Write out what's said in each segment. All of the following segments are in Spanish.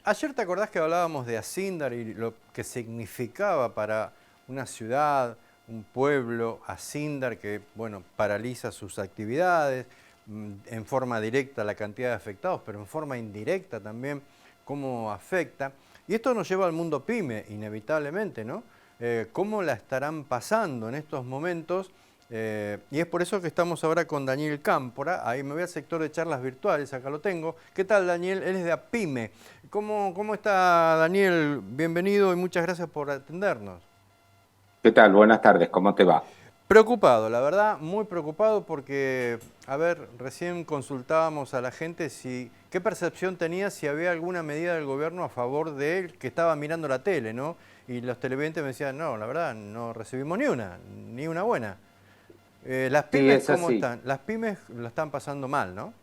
Ayer te acordás que hablábamos de Acíndar y lo que significaba para una ciudad, un pueblo, Acíndar, que bueno, paraliza sus actividades, en forma directa la cantidad de afectados, pero en forma indirecta también cómo afecta. Y esto nos lleva al mundo pyme, inevitablemente, ¿no? ¿Cómo la estarán pasando en estos momentos? Y es por eso que estamos ahora con Daniel Cámpora. Ahí me voy al sector de charlas virtuales, acá lo tengo. ¿Qué tal, Daniel? Él es de APYME. ¿Cómo está, Daniel? Bienvenido y muchas gracias por atendernos. ¿Qué tal? Buenas tardes, ¿cómo te va? Preocupado, la verdad, muy preocupado porque, a ver, recién consultábamos a la gente si qué percepción tenía si había alguna medida del gobierno a favor de él, que estaba mirando la tele, ¿no? Y los televidentes me decían, no, la verdad, no recibimos ni una buena. ¿Las Sí, pymes es cómo así. están? Las pymes la están pasando mal, ¿no?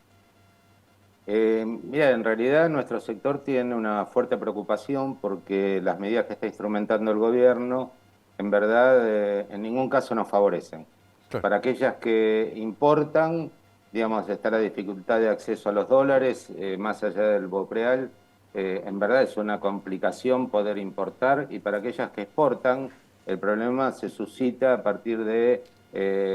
Mira, en realidad nuestro sector tiene una fuerte preocupación porque las medidas que está instrumentando el gobierno, en verdad, en ningún caso nos favorecen. Claro. Para aquellas que importan, digamos, está la dificultad de acceso a los dólares, más allá del BOPREAL, en verdad es una complicación poder importar, y para aquellas que exportan, el problema se suscita a partir de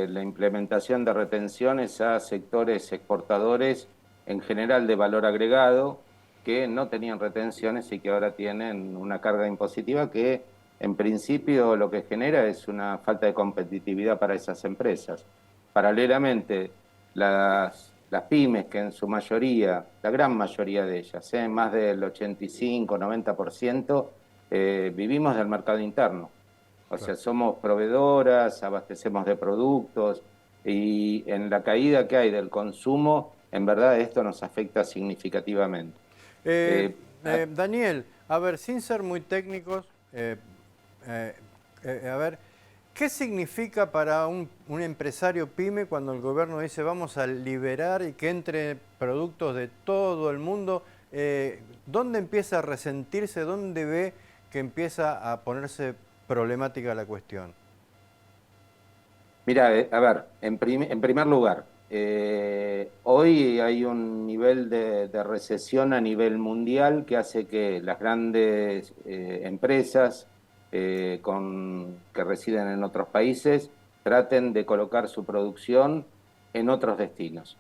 la implementación de retenciones a sectores exportadores en general de valor agregado, que no tenían retenciones y que ahora tienen una carga impositiva que en principio lo que genera es una falta de competitividad para esas empresas. Paralelamente, las pymes, que en su mayoría, la gran mayoría de ellas, más del 85-90%, vivimos del mercado interno. O Claro. sea, somos proveedoras, abastecemos de productos, y en la caída que hay del consumo, en verdad esto nos afecta significativamente. Eh, Eh, a- Daniel, a ver, sin ser muy técnicos, eh, a ver, ¿qué significa para un empresario pyme cuando el gobierno dice vamos a liberar y que entre productos de todo el mundo? ¿Dónde empieza a resentirse? ¿Dónde ve que empieza a ponerse problemática la cuestión? Mira, a ver, en primer lugar, hoy hay un nivel de recesión a nivel mundial que hace que las grandes empresas que residen en otros países traten de colocar su producción en otros destinos.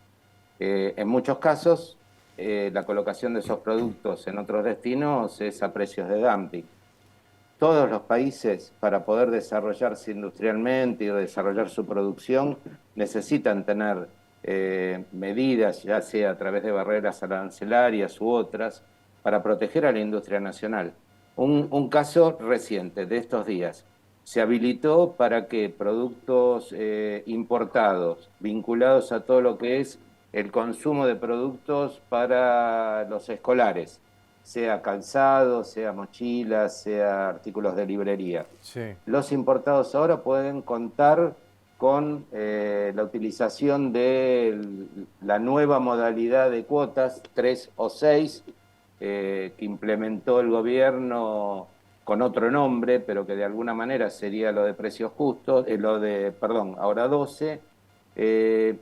En muchos casos, la colocación de esos productos en otros destinos es a precios de dumping. Todos los países, para poder desarrollarse industrialmente y desarrollar su producción, necesitan tener medidas, ya sea a través de barreras arancelarias u otras, para proteger a la industria nacional. Un caso reciente de estos días: se habilitó para que productos importados vinculados a todo lo que es el consumo de productos para los escolares, sea calzado, sea mochilas, sea artículos de librería. Sí. Los importados ahora pueden contar con la utilización de la nueva modalidad de cuotas 3 o 6, que implementó el gobierno con otro nombre, pero que de alguna manera sería lo de precios justos, perdón, ahora 12, eh,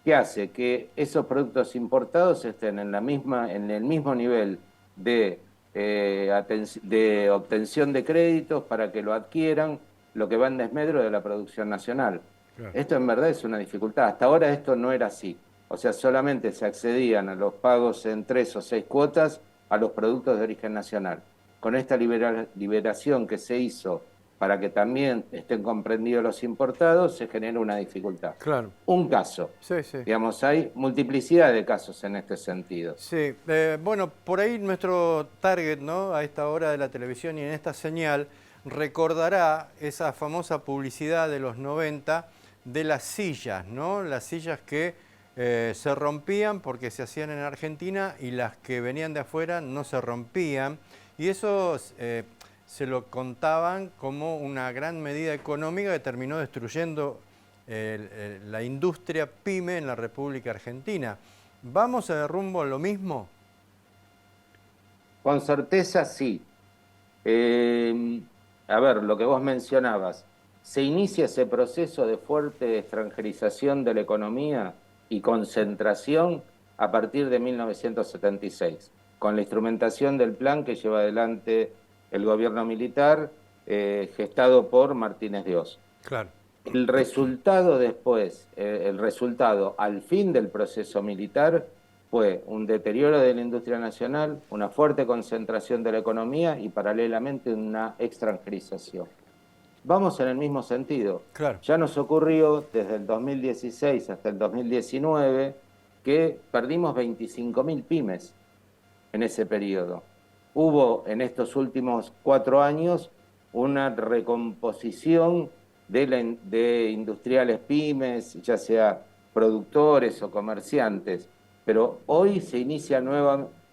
que hace que esos productos importados estén en el mismo nivel de, de obtención de créditos para que lo adquieran, lo que va en desmedro de la producción nacional. Claro. Esto en verdad es una dificultad. Hasta ahora esto no era así. O sea, solamente se accedían a los pagos en 3 o 6 cuotas a los productos de origen nacional. Con esta liberación que se hizo para que también estén comprendidos los importados, se genera una dificultad. Claro. Un caso. Sí, sí. Digamos, hay multiplicidad de casos en este sentido. Sí, bueno, por ahí nuestro target, ¿no? A esta hora de la televisión y en esta señal, recordará esa famosa publicidad de los 90 de las sillas, ¿no? Las sillas que se rompían porque se hacían en Argentina y las que venían de afuera no se rompían. Y eso se lo contaban como una gran medida económica que terminó destruyendo la industria pyme en la República Argentina. ¿Vamos de rumbo a lo mismo? Con certeza sí. Eh, a ver, lo que vos mencionabas, se inicia ese proceso de fuerte extranjerización de la economía y concentración a partir de 1976. con la instrumentación del plan que lleva adelante el gobierno militar, gestado por Martínez de Oz. Claro. El resultado después, el resultado al fin del proceso militar fue un deterioro de la industria nacional, una fuerte concentración de la economía y paralelamente una extranjerización. Vamos en el mismo sentido. Claro. Ya nos ocurrió desde el 2016 hasta el 2019 que perdimos 25.000 pymes en ese periodo. Hubo en estos últimos 4 años una recomposición de industriales pymes, ya sea productores o comerciantes, pero hoy se inicia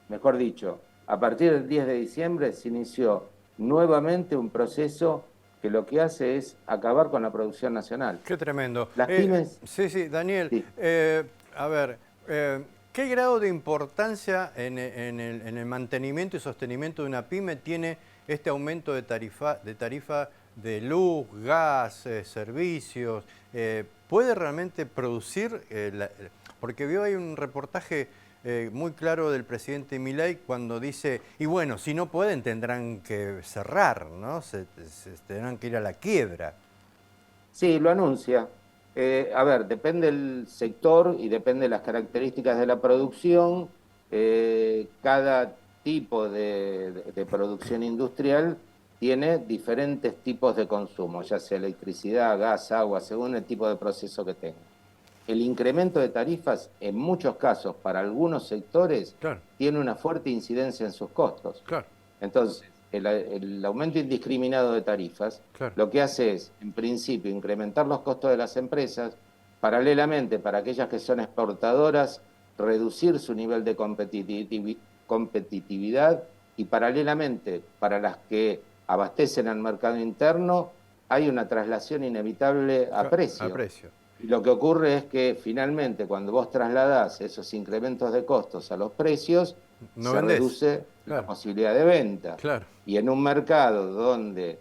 mejor dicho, a partir del 10 de diciembre se inició nuevamente un proceso que lo que hace es acabar con la producción nacional. Qué tremendo. Las pymes... Sí, Daniel, sí. A ver, ¿qué grado de importancia en el mantenimiento y sostenimiento de una pyme tiene este aumento de tarifa de luz, gas, servicios? ¿Puede realmente producir? Porque veo ahí un reportaje muy claro del presidente Milei cuando dice, y bueno, si no pueden tendrán que cerrar, ¿no? Se tendrán que ir a la quiebra. Sí, lo anuncia. A ver, depende del sector y depende de las características de la producción. Cada tipo de producción industrial tiene diferentes tipos de consumo, ya sea electricidad, gas, agua, según el tipo de proceso que tenga. El incremento de tarifas, en muchos casos, para algunos sectores, Claro. tiene una fuerte incidencia en sus costos. Claro. Entonces, el aumento indiscriminado de tarifas, claro, lo que hace es, en principio, incrementar los costos de las empresas, paralelamente, para aquellas que son exportadoras, reducir su nivel de competitividad y paralelamente, para las que abastecen al mercado interno, hay una traslación inevitable a precio. A precio. Y lo que ocurre es que finalmente cuando vos trasladás esos incrementos de costos a los precios, no se vendés. reduce Claro. la posibilidad de venta. Claro. Y en un mercado donde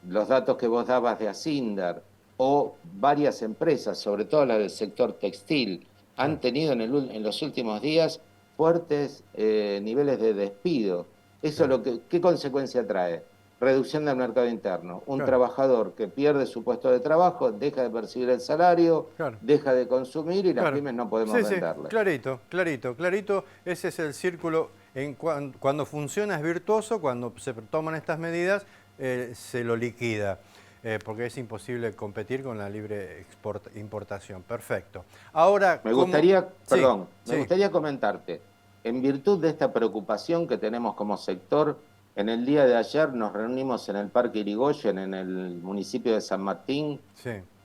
los datos que vos dabas de Asindar o varias empresas, sobre todo las del sector textil, han tenido en los últimos días fuertes niveles de despido. Eso ¿qué consecuencia trae? Reducción del mercado interno. Un trabajador que pierde su puesto de trabajo, deja de percibir el salario, deja de consumir y las pymes no podemos venderle. Sí, clarito. Ese es el círculo. Cuando funciona es virtuoso, cuando se toman estas medidas se lo liquida. Porque es imposible competir con la libre importación. Perfecto. Ahora, me gustaría comentarte, en virtud de esta preocupación que tenemos como sector, en el día de ayer nos reunimos en el Parque Irigoyen, en el municipio de San Martín,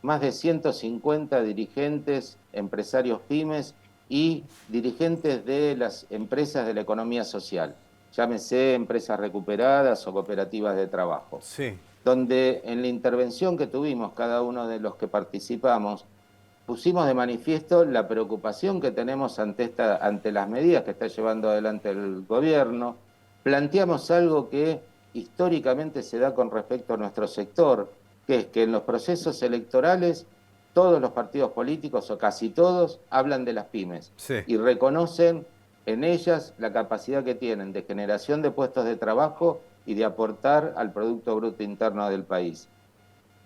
más de 150 dirigentes, empresarios pymes y dirigentes de las empresas de la economía social, llámese empresas recuperadas o cooperativas de trabajo. Donde en la intervención que tuvimos cada uno de los que participamos, pusimos de manifiesto la preocupación que tenemos ante las medidas que está llevando adelante el gobierno. Planteamos algo que históricamente se da con respecto a nuestro sector, que es que en los procesos electorales todos los partidos políticos, o casi todos, hablan de las pymes y reconocen en ellas la capacidad que tienen de generación de puestos de trabajo y de aportar al Producto Bruto Interno del país.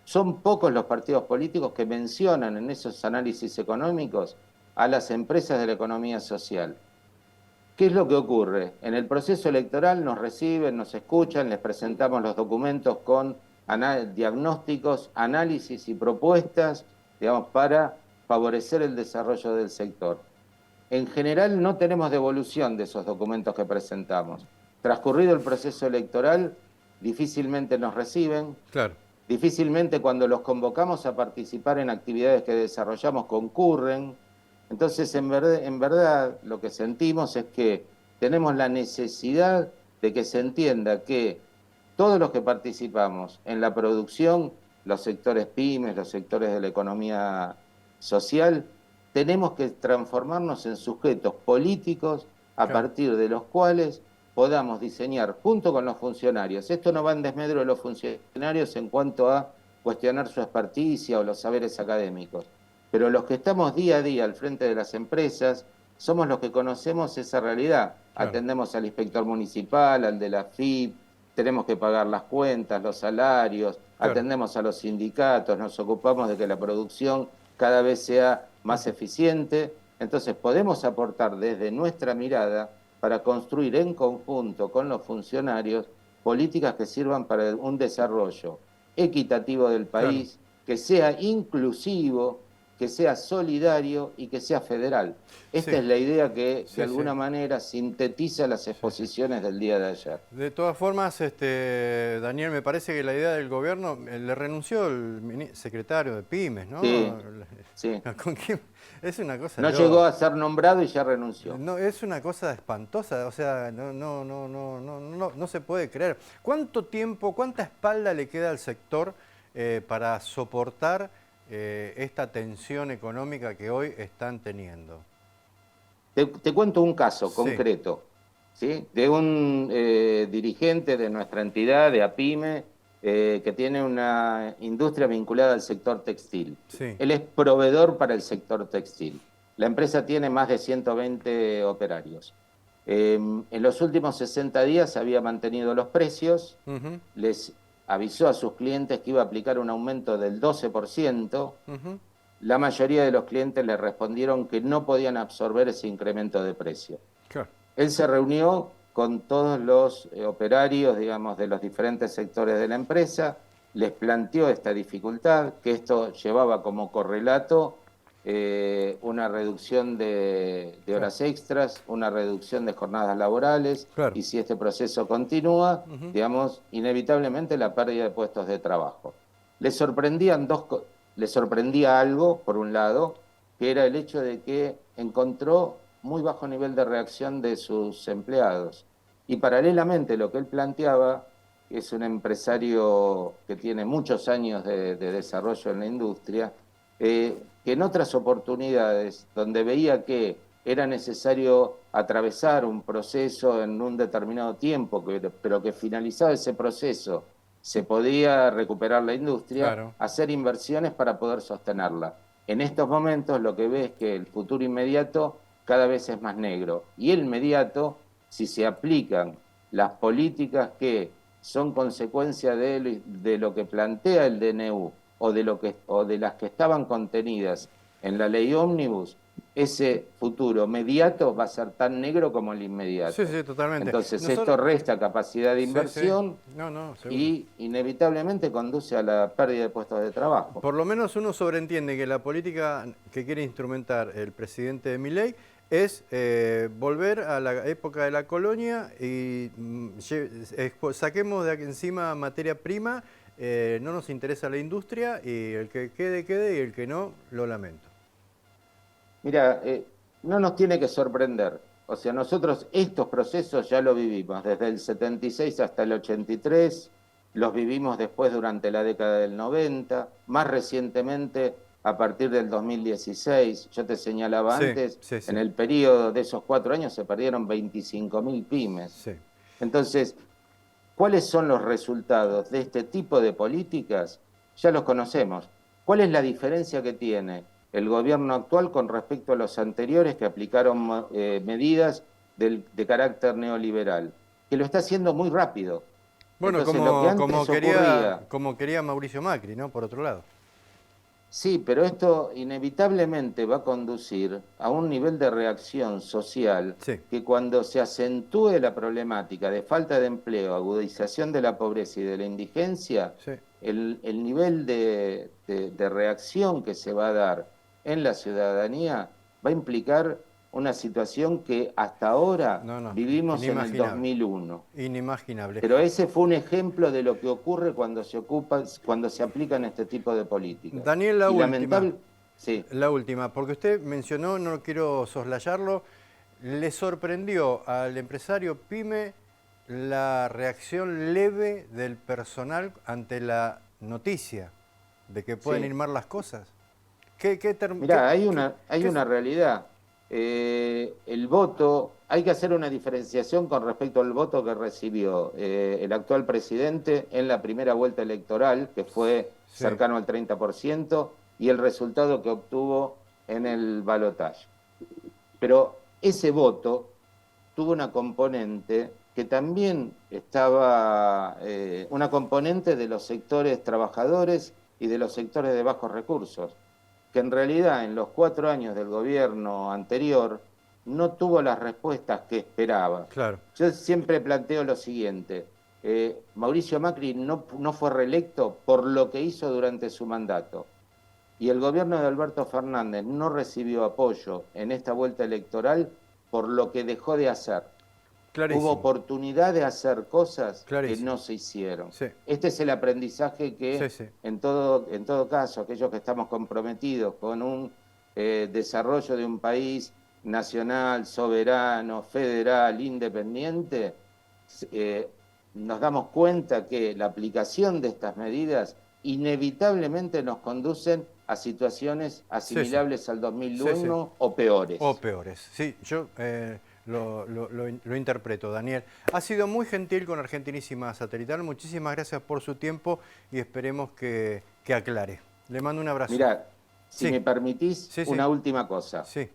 Son pocos los partidos políticos que mencionan en esos análisis económicos a las empresas de la economía social. ¿Qué es lo que ocurre? En el proceso electoral nos reciben, nos escuchan, les presentamos los documentos con diagnósticos, análisis y propuestas, digamos, para favorecer el desarrollo del sector. En general no tenemos devolución de esos documentos que presentamos. Transcurrido el proceso electoral, difícilmente nos reciben. Difícilmente cuando los convocamos a participar en actividades que desarrollamos concurren. Entonces, en verdad, lo que sentimos es que tenemos la necesidad de que se entienda que todos los que participamos en la producción, los sectores pymes, los sectores de la economía social, tenemos que transformarnos en sujetos políticos a partir de los cuales podamos diseñar junto con los funcionarios. Esto no va en desmedro de los funcionarios en cuanto a cuestionar su experticia o los saberes académicos, pero los que estamos día a día al frente de las empresas somos los que conocemos esa realidad. Claro, Atendemos al inspector municipal, al de la FIP, tenemos que pagar las cuentas, los salarios, claro. atendemos a los sindicatos, nos ocupamos de que la producción cada vez sea más eficiente. Entonces podemos aportar desde nuestra mirada para construir en conjunto con los funcionarios políticas que sirvan para un desarrollo equitativo del Claro. país, que sea inclusivo, que sea solidario y que sea federal. Esta Sí, es la idea que de sí, sí, alguna manera sintetiza las sí, sí. exposiciones del día de ayer. De todas formas, Daniel, me parece que la idea del gobierno le renunció el secretario de Pymes, Sí, ¿no? sí. ¿Con quién? Es una cosa No llegó loca. a ser nombrado y ya renunció. No, es una cosa espantosa, o sea, no se puede creer. ¿Cuánto tiempo, cuánta espalda le queda al sector para soportar esta tensión económica que hoy están teniendo? Te cuento un caso Sí, concreto, ¿sí? De un dirigente de nuestra entidad, de APYME, que tiene una industria vinculada al sector textil. sí. Él es proveedor para el sector textil. La empresa tiene más de 120 operarios. En los últimos 60 días había mantenido los precios, Ujú, les avisó a sus clientes que iba a aplicar un aumento del 12%. ujú, La mayoría de los clientes le respondieron que no podían absorber ese incremento de precio. claro, Él se reunió con todos los operarios, digamos, de los diferentes sectores de la empresa, les planteó esta dificultad, que esto llevaba como correlato una reducción de claro, horas extras, una reducción de jornadas laborales, claro. y si este proceso continúa, Ujú, digamos, inevitablemente la pérdida de puestos de trabajo. Le sorprendían le sorprendía algo, por un lado, que era el hecho de que encontró muy bajo nivel de reacción de sus empleados. Y paralelamente lo que él planteaba, que es un empresario que tiene muchos años de desarrollo en la industria, que en otras oportunidades donde veía que era necesario atravesar un proceso en un determinado tiempo, pero que finalizado ese proceso se podía recuperar la industria, claro. hacer inversiones para poder sostenerla. En estos momentos lo que ve es que el futuro inmediato cada vez es más negro. Y el inmediato, si se aplican las políticas que son consecuencia de lo que plantea el DNU o de las que estaban contenidas en la ley ómnibus, ese futuro mediato va a ser tan negro como el Sí, inmediato. sí, totalmente. Entonces Nosotros, esto resta capacidad de sí, sí. inversión No, no, seguro. y inevitablemente conduce a la pérdida de puestos de trabajo. Por lo menos uno sobreentiende que la política que quiere instrumentar el presidente de Milei es volver a la época de la colonia y saquemos de aquí encima materia prima, no nos interesa la industria y el que quede, quede y el que no, lo lamento. Mira, no nos tiene que sorprender. O sea, nosotros estos procesos ya lo vivimos desde el 76 hasta el 83, los vivimos después durante la década del 90, más recientemente a partir del 2016. Yo te señalaba Sí, antes, sí, en sí, el periodo de esos 4 años se perdieron 25.000 pymes. sí. Entonces, ¿cuáles son los resultados de este tipo de políticas? Ya los conocemos. ¿Cuál es la diferencia que tiene el gobierno actual con respecto a los anteriores que aplicaron medidas de carácter neoliberal? Que lo está haciendo muy rápido. Bueno, Entonces, lo que antes ocurría. como quería Mauricio Macri, ¿no? Por otro lado. Sí, pero esto inevitablemente va a conducir a un nivel de reacción social Sí, que cuando se acentúe la problemática de falta de empleo, agudización de la pobreza y de la indigencia, sí. el nivel de reacción que se va a dar en la ciudadanía va a implicar una situación que hasta ahora No, no, vivimos en el inimaginable. 2001. Inimaginable. Pero ese fue un ejemplo de lo que ocurre cuando se aplican este tipo de políticas. Daniel, Y lamentable, sí, la última, porque usted mencionó, no quiero soslayarlo, le sorprendió al empresario PYME la reacción leve del personal ante la noticia de que pueden ir sí. mal las cosas. ¿Qué, qué, term- Mirá, qué- hay qué es? una realidad. El voto, hay que hacer una diferenciación con respecto al voto que recibió el actual presidente en la primera vuelta electoral, que fue Sí, cercano al 30%, y el resultado que obtuvo en el balotaje. Pero ese voto tuvo una componente que también estaba, una componente de los sectores trabajadores y de los sectores de bajos recursos, que en realidad en los 4 años del gobierno anterior no tuvo las respuestas que esperaba. Claro. Yo siempre planteo lo siguiente, Mauricio Macri no fue reelecto por lo que hizo durante su mandato, y el gobierno de Alberto Fernández no recibió apoyo en esta vuelta electoral por lo que dejó de hacer. Clarísimo. Hubo oportunidad de hacer cosas que Clarísimo. no se hicieron. Sí. Este es el aprendizaje que, Sí, sí. en todo caso, aquellos que estamos comprometidos con un desarrollo de un país nacional, soberano, federal, independiente, nos damos cuenta que la aplicación de estas medidas inevitablemente nos conducen a situaciones asimilables Sí, sí. al 2001 Sí, sí. o peores. O peores. Sí, yo lo interpreto, Daniel. Ha sido muy gentil con Argentinísima Satelital. Muchísimas gracias por su tiempo y esperemos que aclare. Le mando un abrazo. Mirá, si Sí. me permitís, Sí, sí. una última cosa. Sí.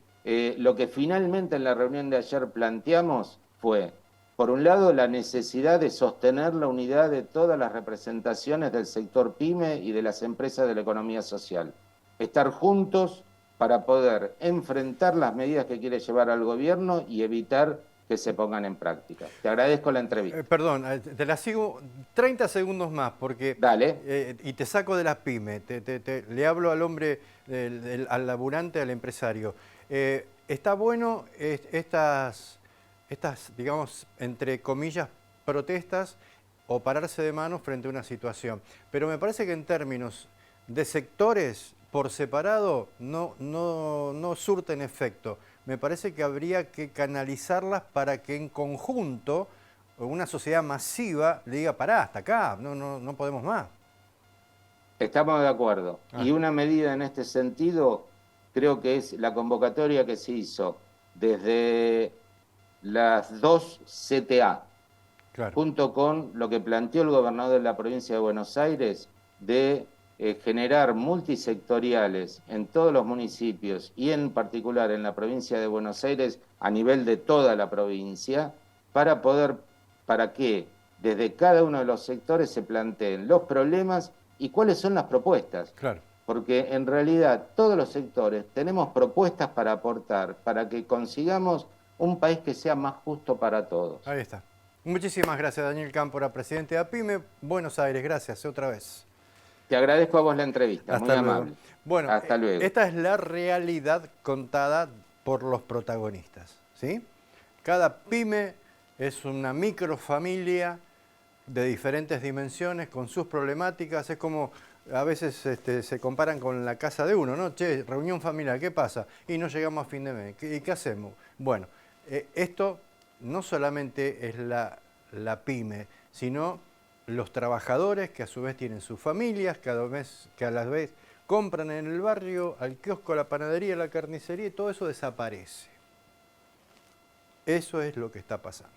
Lo que finalmente en la reunión de ayer planteamos fue, por un lado, la necesidad de sostener la unidad de todas las representaciones del sector PYME y de las empresas de la economía social. Estar juntos para poder enfrentar las medidas que quiere llevar al gobierno y evitar que se pongan en práctica. Te agradezco la entrevista. Perdón, te la sigo 30 segundos más porque Dale. y te saco de las pymes, le hablo al hombre, al laburante, al empresario. Está bueno estas, digamos, entre comillas, protestas o pararse de manos frente a una situación, pero me parece que en términos de sectores por separado no surten efecto. Me parece que habría que canalizarlas para que en conjunto una sociedad masiva le diga, pará, hasta acá, no podemos más. Estamos de acuerdo. Y una medida en este sentido creo que es la convocatoria que se hizo desde las 2 CTA, claro, junto con lo que planteó el gobernador de la provincia de Buenos Aires de generar multisectoriales en todos los municipios y en particular en la provincia de Buenos Aires a nivel de toda la provincia para que desde cada uno de los sectores se planteen los problemas y cuáles son las propuestas. claro. Porque en realidad todos los sectores tenemos propuestas para aportar, para que consigamos un país que sea más justo para todos. Ahí está. Muchísimas gracias, Daniel Cámpora, presidente de APYME, Buenos Aires. Gracias, otra vez. Te agradezco a vos la entrevista, Hasta muy luego. amable. Bueno, hasta luego. Esta es la realidad contada por los protagonistas, ¿sí? Cada pyme es una microfamilia de diferentes dimensiones, con sus problemáticas. Es como a veces se comparan con la casa de uno, ¿no? Che, reunión familiar, ¿qué pasa? Y no llegamos a fin de mes. ¿Y qué hacemos? Bueno, esto no solamente es la pyme, sino los trabajadores que a su vez tienen sus familias, que a la vez compran en el barrio, al kiosco, a la panadería, a la carnicería, y todo eso desaparece. Eso es lo que está pasando.